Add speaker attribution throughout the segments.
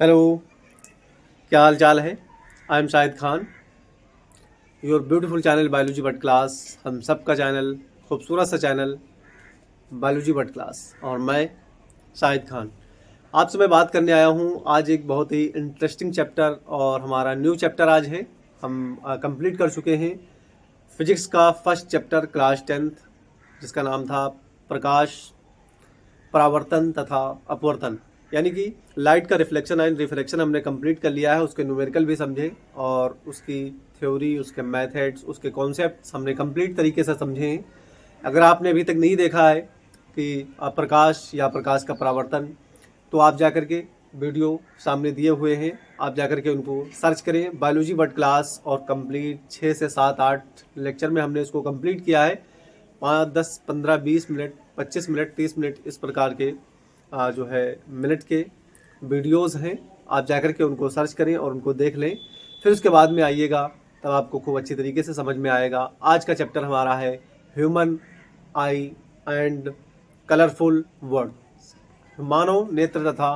Speaker 1: Hello, क्या हाल चाल है। I am Shahid Khan, your beautiful channel biology but class. हम सब का चैनल, खूबसूरत सा चैनल बायोलॉजी बट क्लास, और मैं शाहिद खान आपसे मैं बात करने आया हूँ आज एक बहुत ही इंटरेस्टिंग चैप्टर। और हमारा न्यू चैप्टर आज है, हम कंप्लीट कर चुके हैं फिजिक्स का फर्स्ट चैप्टर क्लास 10th, जिसका नाम था प्रकाश, परावर्तन तथा अपवर्तन, यानी कि लाइट का रिफ्लेक्शन एंड रिफ्लेक्शन हमने कंप्लीट कर लिया है। उसके न्यूमेरिकल भी समझे और उसकी थ्योरी, उसके मेथड्स, उसके कॉन्सेप्ट्स हमने कंप्लीट तरीके से समझे हैं। अगर आपने अभी तक नहीं देखा है कि प्रकाश या प्रकाश का परावर्तन, तो आप जाकर के वीडियो सामने दिए हुए हैं, आप जाकर के उनको सर्च करें बायोलॉजी बट क्लास, और कंप्लीट 6 से 7 8 लेक्चर में हमने इसको कंप्लीट किया है। 5 10 15 20 मिनट, 25 मिनट, 30 मिनट, इस प्रकार के जो है मिनट के वीडियोस हैं। आप जाकर के उनको सर्च करें और उनको देख लें, फिर उसके बाद में आइएगा, तब आपको खूब अच्छी तरीके से समझ में आएगा। आज का चैप्टर हमारा है human eye and colourful world. मानव नेत्र तथा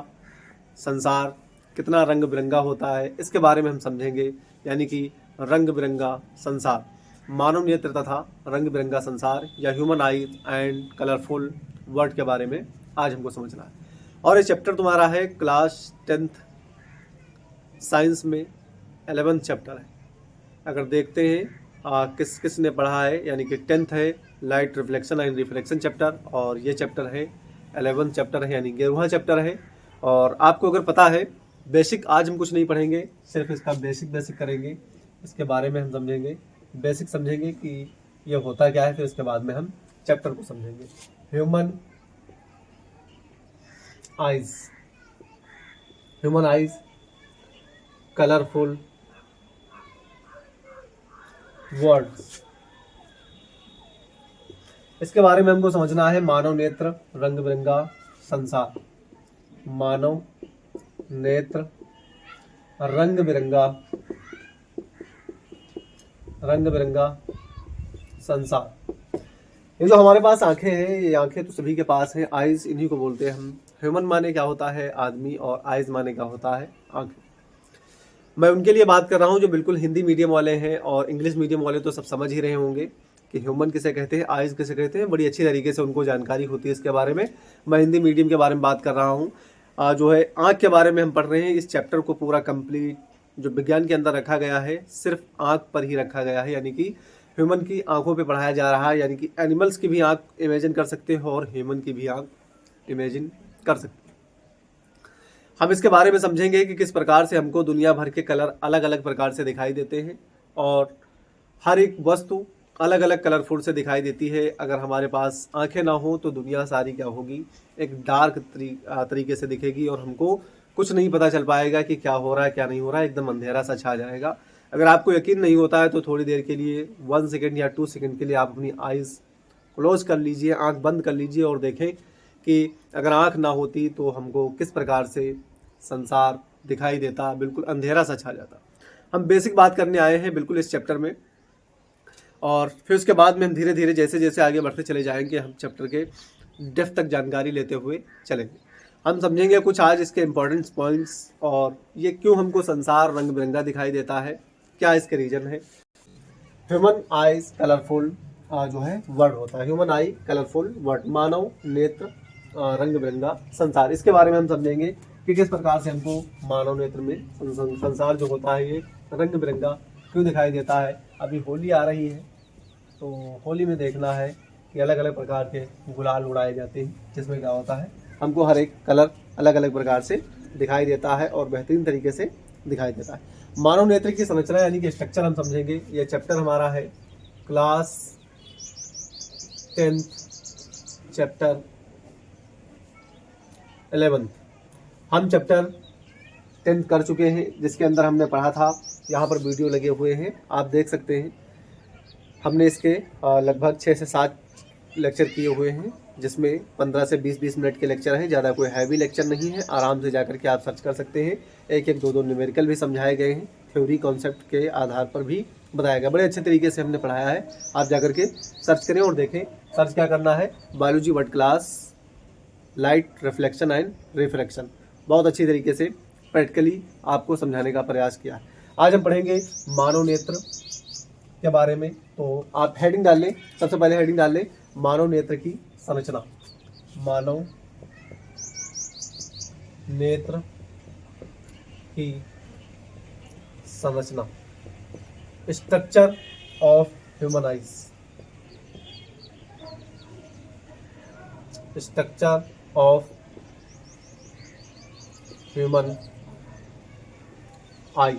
Speaker 1: संसार कितना रंग बिरंगा होता है, इसके बारे में हम समझेंगे। यानी कि रंग बिरंगा संसार, मानव नेत्र तथा रंग बिरंगा संसार, या human eye and colourful world के बारे में आज हमको समझना है। और ये चैप्टर तुम्हारा है क्लास 10th साइंस में 11th चैप्टर है। अगर देखते हैं किस किस ने पढ़ा है, यानी कि 10th है light reflection and reflection chapter, और ये चैप्टर है 11th चैप्टर है, यानी 11वां चैप्टर है। और आपको अगर पता है बेसिक, आज हम कुछ नहीं पढ़ेंगे, सिर्फ इसका बेसिक करेंगे, इसके बारे में हम समझेंगे, बेसिक समझेंगे कि ये होता क्या है, फिर इसके बाद में हम चैप्टर को समझेंगे। Human eyes, human eyes colourful world, इसके बारे में हमको समझना है। मानव नेत्र रंग बिरंगा संसार, मानव नेत्र रंग बिरंगा संसार। ये जो हमारे पास आंखें हैं, ये आंखें तो सभी के पास हैं, आइज इन्हीं को बोलते हैं हम। ह्यूमन माने क्या होता है आदमी, और आइज माने क्या होता है आंखें। मैं उनके लिए बात कर रहा हूँ जो बिल्कुल हिंदी मीडियम वाले हैं, और इंग्लिश मीडियम वाले तो सब समझ ही रहे होंगे कि ह्यूमन किसे कहते हैं, आइज किसे कहते हैं। बड़ी अच्छी तरीके से उनको जानकारी होती है इसके बारे में। मैं हिंदी मीडियम के बारे में बात कर रहा हूँ। जो है आँख के बारे में हम पढ़ रहे हैं। इस चैप्टर को पूरा कंप्लीट जो विज्ञान के अंदर रखा गया है, सिर्फ आँख पर ही रखा गया है, यानी कि ह्यूमन की आंखों पे पढ़ाया जा रहा है। यानी कि एनिमल्स की भी आंख इमेजिन कर सकते हो और ह्यूमन की भी आंख इमेजिन कर सकते हो। हम इसके बारे में समझेंगे कि किस प्रकार से हमको दुनिया भर के कलर अलग अलग प्रकार से दिखाई देते हैं, और हर एक वस्तु अलग अलग कलरफुल से दिखाई देती है। अगर हमारे पास आंखें ना हो तो दुनिया सारी क्या होगी, एक डार्क तरीके से दिखेगी, और हमको कुछ नहीं पता चल पाएगा कि क्या हो रहा है क्या नहीं हो रहा है, एकदम अंधेरा सा छा जाएगा। अगर आपको यकीन नहीं होता है तो थोड़ी देर के लिए 1 सेकेंड या 2 सेकेंड के लिए आप अपनी आइज़ क्लोज कर लीजिए, आंख बंद कर लीजिए, और देखें कि अगर आंख ना होती तो हमको किस प्रकार से संसार दिखाई देता, बिल्कुल अंधेरा सा छा जाता। हम बेसिक बात करने आए हैं बिल्कुल इस चैप्टर में, और फिर उसके बाद में हम धीरे धीरे जैसे जैसे आगे बढ़ते चले जाएंगे, हम चैप्टर के डेप्थ तक जानकारी लेते हुए चलेंगे। हम समझेंगे कुछ आज इसके इम्पोर्टेंट पॉइंट्स, और ये क्यों हमको संसार रंग बिरंगा दिखाई देता है, क्या इसके रीजन है। ह्यूमन आईज कलरफुल जो है वर्ड होता है, ह्यूमन आई कलरफुल वर्ड, मानव नेत्र रंग बिरंगा संसार। इसके बारे में हम समझेंगे कि किस प्रकार से हमको मानव नेत्र में संसार जो होता है ये रंग बिरंगा क्यों दिखाई देता है। अभी होली आ रही है, तो होली में देखना है कि अलग अलग प्रकार के गुलाल उड़ाए जाते हैं, जिसमें क्या होता है हमको हर एक कलर अलग अलग प्रकार से दिखाई देता है, और बेहतरीन तरीके से दिखाई देता है। मानव नेत्र की संरचना यानी कि स्ट्रक्चर हम समझेंगे। यह चैप्टर हमारा है क्लास 10th चैप्टर 11th। हम चैप्टर 10th कर चुके हैं, जिसके अंदर हमने पढ़ा था। यहाँ पर वीडियो लगे हुए हैं, आप देख सकते हैं। हमने इसके लगभग 6 से 7 लेक्चर किए हुए हैं, जिसमें 15 से 20 मिनट के लेक्चर हैं। ज़्यादा कोई हैवी लेक्चर नहीं है, आराम से जाकर के आप सर्च कर सकते हैं। एक एक दो दो न्यूमेरिकल भी समझाए गए हैं, थ्योरी कॉन्सेप्ट के आधार पर भी बताया गया। बड़े अच्छे तरीके से हमने पढ़ाया है, आप जाकर के सर्च करें और देखें। सर्च क्या करना है, biology word class light reflection and refraction, बहुत अच्छी तरीके से प्रैक्टिकली आपको समझाने का प्रयास किया है। आज हम पढ़ेंगे मानव नेत्र के बारे में। तो आप हेडिंग डाल लें, सबसे पहले हेडिंग डाल लें मानव नेत्र की संरचना। मानव नेत्र की संरचना, structure of human eyes. Structure of human I.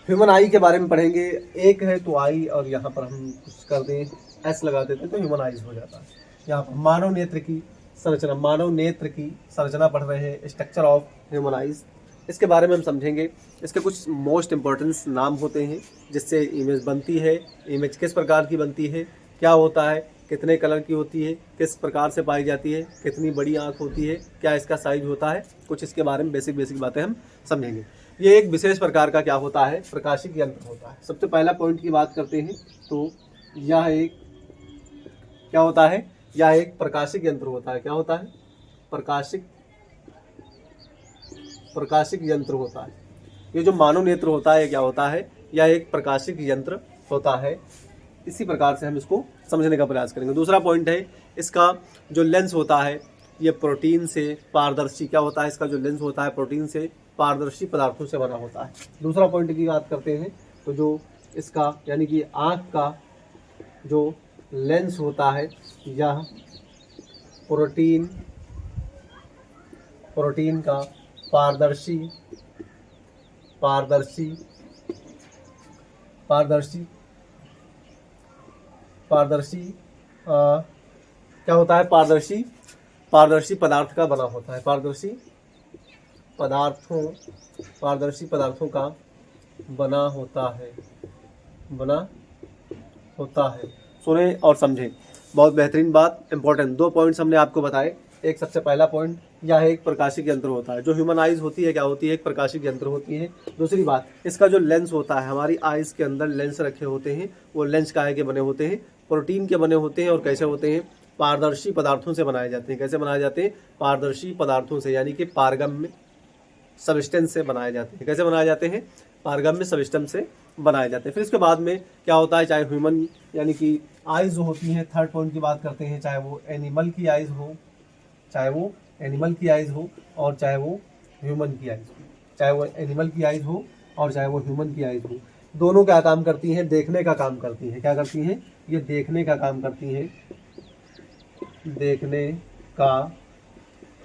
Speaker 1: Human आई के बारे में पढ़ेंगे। एक है तो आई, और यहाँ पर हम कुछ कर दें एस लगा देते तो ह्यूमन आइज हो जाता है। यहाँ पर मानव नेत्र की संरचना, मानव नेत्र की संरचना पढ़ रहे हैं, स्ट्रक्चर ऑफ ह्यूमन आइज। इसके बारे में हम समझेंगे। इसके कुछ मोस्ट इंपॉर्टेंस नाम होते हैं जिससे इमेज बनती है। इमेज किस प्रकार की बनती है, क्या होता है, कितने कलर की होती है, किस प्रकार से पाई जाती है, कितनी बड़ी आंख होती है, क्या इसका साइज होता है, कुछ इसके बारे में बेसिक बातें हम समझेंगे। ये एक विशेष प्रकार का क्या होता है, प्रकाशिक यंत्र होता है। सबसे पहला पॉइंट की बात करते हैं तो यह एक क्या होता है, यह एक प्रकाशिक यंत्र होता है। क्या होता है, प्रकाशिक यंत्र होता है। ये जो मानव नेत्र होता है क्या होता है, यह एक प्रकाशिक यंत्र होता है। इसी प्रकार से हम इसको समझने का प्रयास करेंगे। दूसरा पॉइंट है इसका जो लेंस होता है, ये प्रोटीन से पारदर्शी क्या होता है, इसका जो लेंस होता है प्रोटीन से पारदर्शी पदार्थों से बना होता है। दूसरा पॉइंट की बात करते हैं तो जो इसका यानी कि आँख का जो लेंस होता है, यह प्रोटीन का पारदर्शी क्या होता है, पारदर्शी पदार्थ का बना होता है। पारदर्शी पदार्थों का बना होता है। सुने और समझें, बहुत बेहतरीन बात, इंपॉर्टेंट। 2 पॉइंट्स हमने आपको बताए। एक सबसे पहला पॉइंट, यह एक प्रकाशिक यंत्र होता है। जो ह्यूमन आइज होती है क्या होती है, एक प्रकाशिक यंत्र होती है। दूसरी बात, इसका जो लेंस होता है, हमारी आइज के अंदर लेंस रखे होते हैं, वो लेंस काहे के बने होते हैं, प्रोटीन के बने होते हैं। और कैसे होते हैं, पारदर्शी पदार्थों से बनाए जाते हैं। कैसे बनाए जाते हैं, पारदर्शी पदार्थों से, यानी कि पारगम्य सबस्टेंस से बनाए जाते हैं। कैसे बनाए जाते हैं, पारगम्य सबस्टेंस से बनाए जाते हैं। फिर इसके बाद में क्या होता है, चाहे ह्यूमन यानी कि आइज जो होती हैं, थर्ड पॉइंट की बात करते हैं, चाहे वो एनिमल की आइज हो और चाहे वो ह्यूमन की आइज हो, चाहे वो एनिमल की आइज हो और चाहे वो ह्यूमन की आइज हो, दोनों क्या काम करती हैं, देखने का काम करती हैं। क्या करती हैं, ये देखने का काम करती हैं। देखने का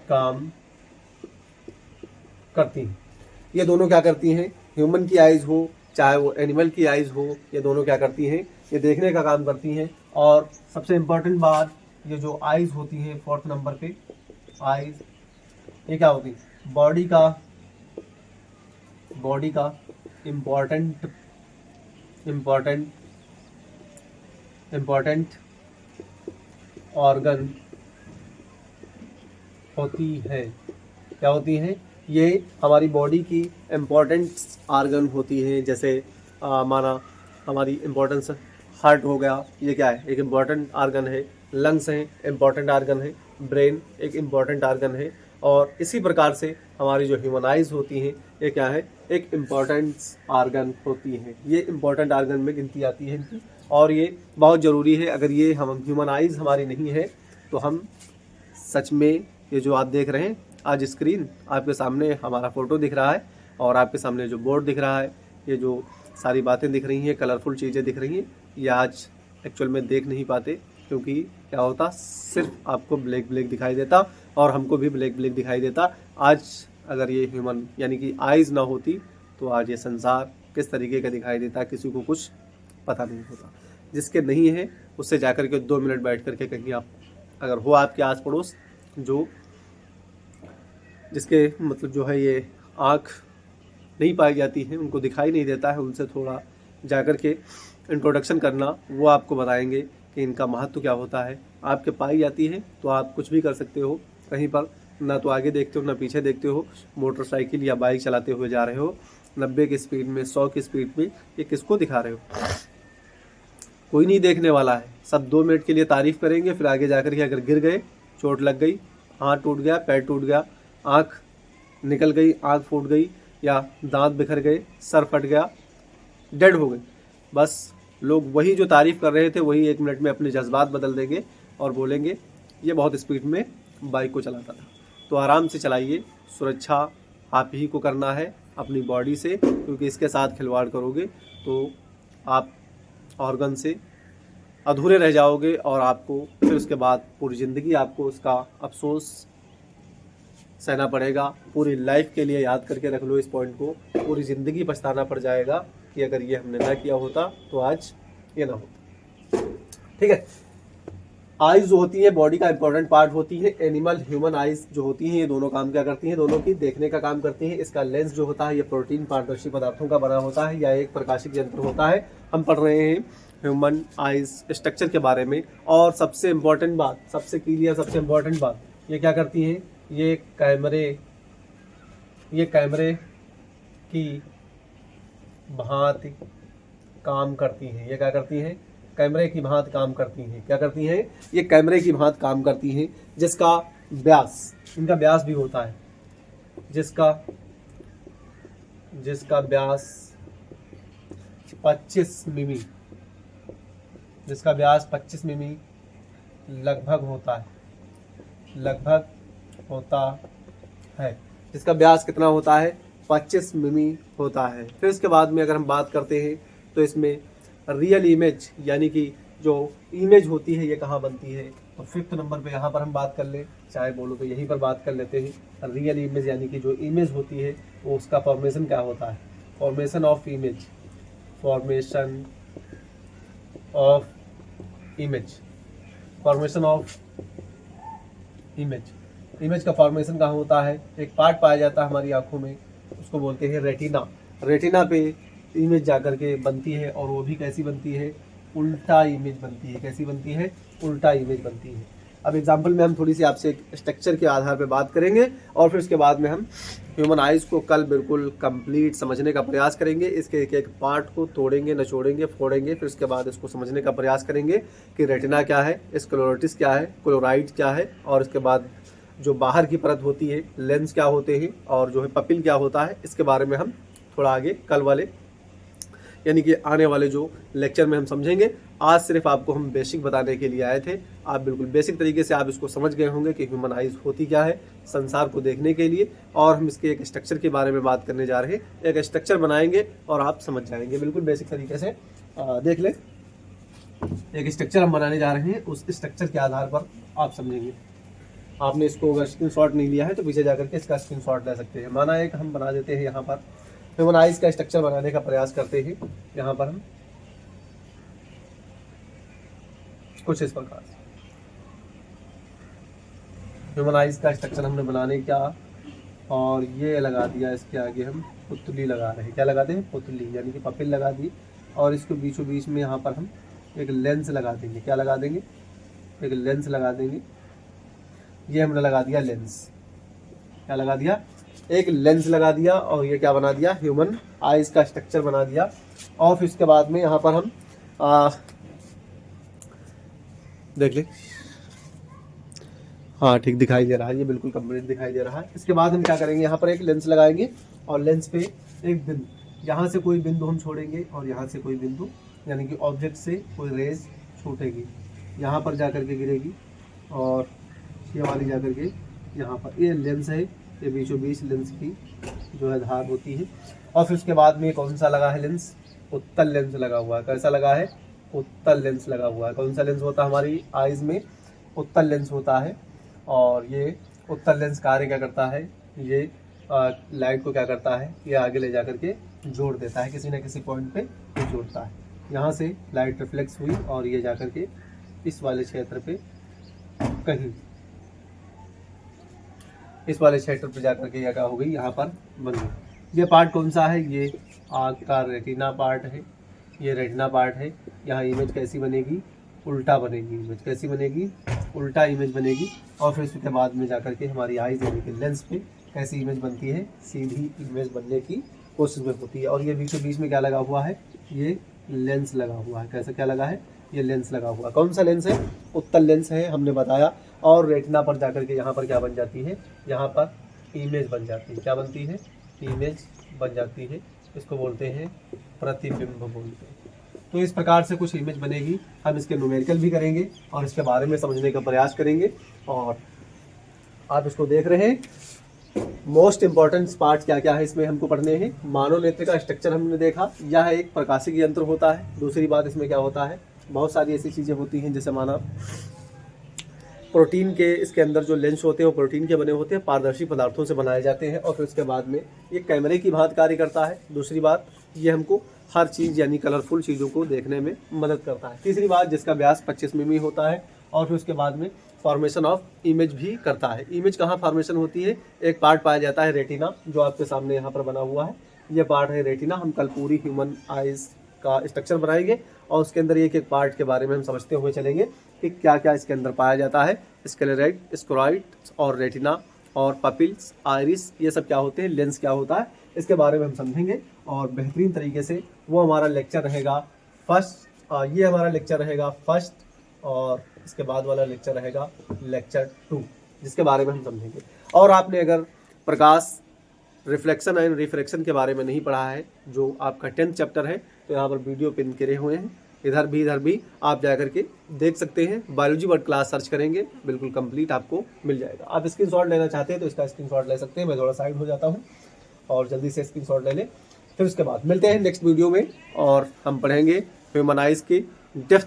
Speaker 1: काम करती हैं। ये दोनों क्या करती हैं, ह्यूमन की आइज हो चाहे वो एनिमल की आइज हो, ये दोनों क्या करती हैं, ये देखने का काम करती हैं। और सबसे इम्पोर्टेंट बात, ये जो आइज होती हैं, 4th नंबर पे आइज, ये क्या होती है, बॉडी का इम्पोर्टेंट ऑर्गन होती है। क्या होती है, ये हमारी बॉडी की इम्पोर्टेंट आर्गन होती है। जैसे माना हमारी इम्पोर्टेंस हार्ट हो गया, ये क्या है, एक इम्पॉर्टेंट आर्गन है। लंग्स हैं, इम्पॉर्टेंट आर्गन है। ब्रेन एक इम्पॉर्टेंट आर्गन है। और इसी प्रकार से हमारी जो ह्यूमन आइज होती हैं, ये क्या है, एक इम्पॉर्टेंट आर्गन होती हैं। ये इम्पॉर्टेंट आर्गन में गिनती आती है इनकी, और ये बहुत ज़रूरी है। अगर ये हम ह्यूमन आइज हमारी नहीं है तो हम सच में, ये जो आप देख रहे हैं आज स्क्रीन आपके सामने, हमारा फ़ोटो दिख रहा है और आपके सामने जो बोर्ड दिख रहा है, ये जो सारी बातें दिख रही हैं, कलरफुल चीज़ें दिख रही हैं, ये आज एक्चुअल में देख नहीं पाते, क्योंकि क्या होता, सिर्फ आपको ब्लैक दिखाई देता और हमको भी ब्लैक दिखाई देता। आज अगर ये ह्यूमन यानी कि आइज़ ना होती तो आज ये संसार किस तरीके का दिखाई देता, किसी को कुछ पता नहीं होता। जिसके नहीं है उससे जाकर के 2 मिनट बैठ करके कहीं आप, अगर हो आपके आस पड़ोस जो जिसके मतलब जो है ये आँख नहीं पाई जाती है, उनको दिखाई नहीं देता है, उनसे थोड़ा जाकर के इंट्रोडक्शन करना, वो आपको बताएंगे कि इनका महत्व क्या होता है। आपके पाई जाती है तो आप कुछ भी कर सकते हो, कहीं पर ना तो आगे देखते हो ना पीछे देखते हो, मोटरसाइकिल या बाइक चलाते हुए जा रहे हो 90 की स्पीड में, 100 की स्पीड में, ये किसको दिखा रहे हो, कोई नहीं देखने वाला है। सब 2 मिनट के लिए तारीफ़ करेंगे, फिर आगे जाकर के अगर गिर गए, चोट लग गई, हाथ टूट गया, पैर टूट गया, आँख निकल गई, आँख फूट गई या दांत बिखर गए, सर फट गया, डेड हो गई। बस लोग वही जो तारीफ़ कर रहे थे वही 1 मिनट में अपने जज्बात बदल देंगे और बोलेंगे ये बहुत स्पीड में बाइक को चलाता था। तो आराम से चलाइए, सुरक्षा आप ही को करना है अपनी बॉडी से, क्योंकि इसके साथ खिलवाड़ करोगे तो आप ऑर्गन से अधूरे रह जाओगे और आपको फिर उसके बाद पूरी ज़िंदगी आपको उसका अफसोस सहना पड़ेगा। पूरी लाइफ के लिए याद करके रख लो इस पॉइंट को, पूरी ज़िंदगी पछताना पड़ जाएगा कि अगर ये हमने ना किया होता तो आज ये ना होता। ठीक है। आइज़ जो होती है बॉडी का इंपॉर्टेंट पार्ट होती है। एनिमल ह्यूमन आइज़ जो होती हैं ये दोनों काम क्या करती हैं, दोनों की देखने का काम करती हैं। इसका लेंस जो होता है ये प्रोटीन पारदर्शी पदार्थों का बना होता है या एक प्रकाशिक यंत्र होता है। हम पढ़ रहे हैं ह्यूमन आइज़ स्ट्रक्चर के बारे में। और सबसे इम्पॉर्टेंट बात, सबसे क्लियर, सबसे इम्पॉर्टेंट बात, ये क्या करती हैं, ये कैमरे की भांति काम करती हैं। ये क्या करती हैं, कैमरे की भांति काम करती हैं। क्या करती हैं, ये कैमरे की भांति काम करती हैं, जिसका व्यास, इनका व्यास भी होता है, जिसका व्यास 25 मिमी, जिसका व्यास 25 मिमी लगभग होता है, जिसका व्यास कितना होता है, 25 मिमी होता है। फिर इसके बाद में अगर हम बात करते हैं तो इसमें रियल इमेज यानी कि जो इमेज होती है ये कहाँ बनती है, तो 5th नंबर पे यहाँ पर हम बात कर लें, चाहे बोलो तो यहीं पर बात कर लेते हैं। रियल इमेज यानी कि जो इमेज होती है वो उसका फॉर्मेशन क्या होता है, formation of image, formation of image का फॉर्मेशन कहाँ होता है, एक पार्ट पाया जाता है हमारी आंखों में, उसको बोलते हैं रेटिना। रेटिना पे इमेज जाकर के बनती है और वो भी कैसी बनती है, उल्टा इमेज बनती है। कैसी बनती है, उल्टा इमेज बनती है। अब एग्जांपल में हम थोड़ी सी आपसे स्ट्रक्चर के आधार पे बात करेंगे और फिर उसके बाद में हम ह्यूमन आइज़ को कल बिल्कुल कंप्लीट समझने का प्रयास करेंगे। इसके एक एक पार्ट को तोड़ेंगे, निचोड़ेंगे, फोड़ेंगे, फिर उसके बाद इसको समझने का प्रयास करेंगे कि रेटिना क्या है, स्क्लेरोटिस क्या है, क्लोराइड क्या है, और इसके बाद जो बाहर की परत होती है, लेंस क्या होते हैं, और जो है पपिल क्या होता है, इसके बारे में हम थोड़ा आगे कल वाले यानी कि आने वाले जो लेक्चर में हम समझेंगे। आज सिर्फ आपको हम बेसिक बताने के लिए आए थे। आप बिल्कुल बेसिक तरीके से आप इसको समझ गए होंगे कि ह्यूमन आइज़ होती क्या है संसार को देखने के लिए, और हम इसके एक स्ट्रक्चर के बारे में बात करने जा रहे हैं। एक स्ट्रक्चर बनाएंगे और आप समझ जाएंगे बिल्कुल बेसिक तरीके से। देख लें, एक स्ट्रक्चर हम बनाने जा रहे हैं, उस स्ट्रक्चर के आधार पर आप समझेंगे। आपने इसको अगर स्क्रीनशॉट नहीं लिया है तो पीछे जाकर के इसका स्क्रीनशॉट ले सकते हैं। माना एक हम बना देते हैं, यहाँ पर ह्यूमन आइज़ का स्ट्रक्चर बनाने का प्रयास करते हैं। यहाँ पर हम कुछ इस प्रकार से ह्यूमन आइज़ का स्ट्रक्चर हमने बनाने का, और ये लगा दिया, इसके आगे हम पुतली लगा रहे हैं। क्या लगाते हैं, पुतली, यानी कि पपिल लगा दी, और इसके बीचों बीच में यहाँ पर हम एक लेंस लगा देंगे। क्या लगा देंगे, एक लेंस लगा देंगे। ये हमने लगा दिया लेंस। क्या लगा दिया, एक लेंस लगा दिया, और ये क्या बना दिया, ह्यूमन आइज़ का स्ट्रक्चर बना दिया। और फिर इसके बाद में यहाँ पर हम देख ले, हाँ ठीक दिखाई दे रहा है, ये बिल्कुल कंप्लीट दिखाई दे रहा है। इसके बाद हम क्या करेंगे, यहाँ पर एक लेंस लगाएंगे और लेंस पे एक बिंदु, यहाँ से कोई बिंदु हम छोड़ेंगे और यहाँ से कोई बिंदु, यानी कि ऑब्जेक्ट से कोई रेज छूटेगी, यहाँ पर जा कर के गिरेगी, और ये वाली जा कर के यहाँ पर, ये लेंस है, ये बीचों बीच लेंस की जो है धार होती है। और फिर उसके बाद में कौन सा लगा है लेंस, उत्तल लेंस लगा हुआ है। कैसा लगा है, उत्तल लेंस लगा हुआ है। कौन सा लेंस होता है हमारी आइज़ में, उत्तल लेंस होता है। और ये उत्तल लेंस कार्य क्या करता है, ये लाइट को क्या करता है, ये आगे ले जा करके जोड़ देता है, किसी न किसी पॉइंट पे जोड़ता है। यहाँ से लाइट रिफ्लेक्स हुई और ये जा करके इस वाले क्षेत्र पे कहीं, इस वाले क्षेत्र पे जा करके क्या हो गई, यहाँ पर बन गई। ये पार्ट कौन सा है, ये आँख का रेटिना पार्ट है, ये रेटिना पार्ट है। यहाँ इमेज कैसी बनेगी, उल्टा बनेगी। इमेज कैसी बनेगी, उल्टा इमेज बनेगी। और फिर उसके बाद में जाकर के हमारी आइज़ यानी कि लेंस पे कैसी इमेज बनती है, सीधी इमेज बनने की कोशिश में होती है। और ये बीचों बीच में क्या लगा हुआ है, ये लेंस लगा हुआ है। कैसा क्या लगा है, ये लेंस लगा हुआ। कौन सा लेंस है, उत्तल लेंस है, हमने बताया। और रेटिना पर जाकर के यहाँ पर क्या बन जाती है, यहाँ पर इमेज बन जाती है। क्या बनती है? इमेज बन जाती है। इसको बोलते हैं प्रतिबिंब बोलते हैं। तो इस प्रकार से कुछ इमेज बनेगी। हम इसके न्यूमेरिकल भी करेंगे और इसके बारे में समझने का प्रयास करेंगे। और आप इसको देख रहे हैं, मोस्ट इंपॉर्टेंट पार्ट क्या क्या है इसमें हमको पढ़ने हैं। मानव नेत्र का स्ट्रक्चर हमने देखा, यह एक प्रकाशिक यंत्र होता है। दूसरी बात इसमें क्या होता है, बहुत सारी ऐसी चीज़ें होती हैं जैसे माना प्रोटीन के, इसके अंदर जो लेंस होते हैं वो प्रोटीन के बने होते हैं, पारदर्शी पदार्थों से बनाए जाते हैं। और फिर उसके बाद में ये कैमरे की भांति कार्य करता है। दूसरी बात, ये हमको हर चीज़ यानी कलरफुल चीज़ों को देखने में मदद करता है। तीसरी बात, जिसका व्यास 25 मिमी होता है। और फिर उसके बाद में फॉर्मेशन ऑफ इमेज भी करता है। इमेज कहाँ फॉर्मेशन होती है? एक पार्ट पाया जाता है रेटिना, जो आपके सामने यहाँ पर बना हुआ है। ये पार्ट है रेटिना। हम कल पूरी ह्यूमन आइज़ का स्ट्रक्चर बनाएंगे और उसके अंदर एक एक पार्ट के बारे में हम समझते हुए चलेंगे कि क्या क्या इसके अंदर पाया जाता है। स्क्लेराइड, स्क्रोइड और रेटिना और पपिल्स, आइरिस, ये सब क्या होते हैं, लेंस क्या होता है, इसके बारे में हम समझेंगे। और बेहतरीन तरीके से वो हमारा लेक्चर रहेगा फर्स्ट, ये हमारा लेक्चर रहेगा फर्स्ट, और इसके बाद वाला लेक्चर रहेगा लेक्चर 2, जिसके बारे में हम समझेंगे। और आपने अगर प्रकाश, रिफ्लेक्शन एंड रिफ्रैक्शन के बारे में नहीं पढ़ा है, जो आपका 10th चैप्टर है, तो यहाँ पर वीडियो पिन करे हुए हैं, इधर भी आप जा करके देख सकते हैं। बायोलॉजी वर्ड क्लास सर्च करेंगे, बिल्कुल कंप्लीट आपको मिल जाएगा। आप स्क्रीनशॉट लेना चाहते हैं तो इसका स्क्रीनशॉट ले सकते हैं। मैं थोड़ा साइड हो जाता हूँ और जल्दी से स्क्रीनशॉट ले लें। फिर उसके बाद मिलते हैं नेक्स्ट वीडियो में और हम पढ़ेंगे ह्यूमन आइज़ की डेप्थ